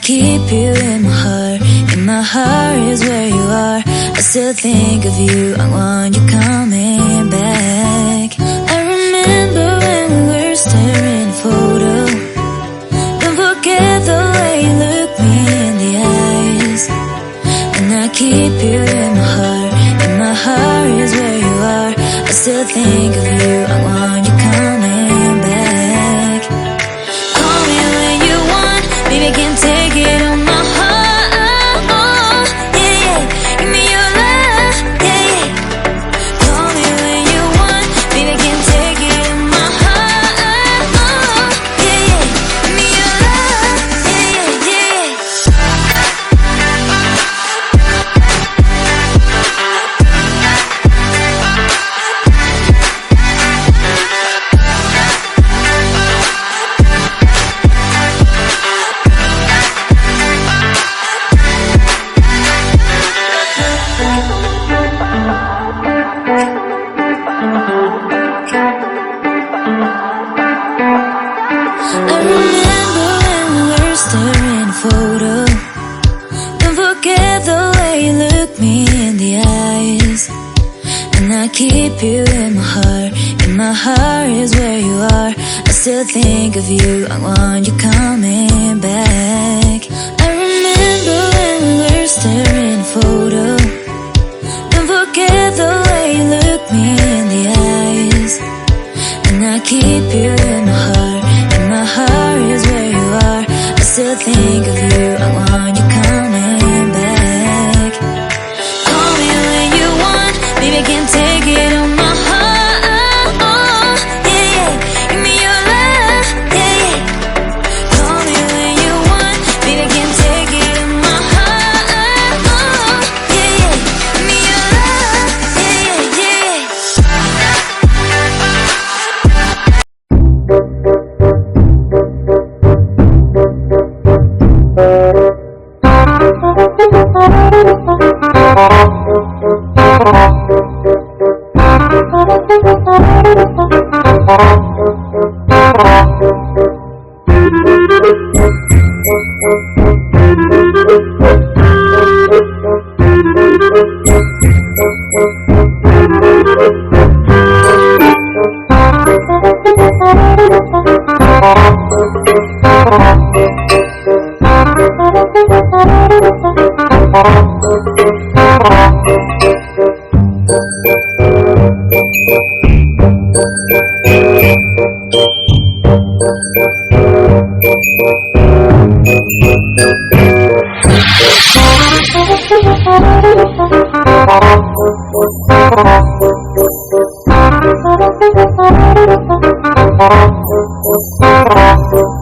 keep you in my heart. In my heart is where you are. I still think of you. I want you coming back. I remember when we were staring at a photo. Don't forget the way you look me in the eyes. And I keep you in my heart. In my heart is where you are. I still think of you. I want you coming back. Call me when you want. Baby, I can't take it on my heart. Yeah, yeah. Give me your love. Yeah, yeah. Call me when you want. Baby, I can't take it on my heart. Yeah, yeah. Give me your love. Yeah, yeah, yeah. I remember when we were staring at a photo. Don't forget the way you look me in the eyes. And I keep you in my heart. In my heart is where you are. I still think of you. I want you coming back. I remember when we were staring at a photo. Don't forget the way you look me in the eyes. And I keep you in my heart. In my heart is where you are. I still think of you. I want you coming back. Call me when you want. Baby, I can't take it on my heart. Yeah, yeah. Give me your love. Yeah, yeah. Call me when you want. Baby, I can't take it on my heart. Yeah, yeah. Give me your love. Yeah, yeah, yeah. Thank you.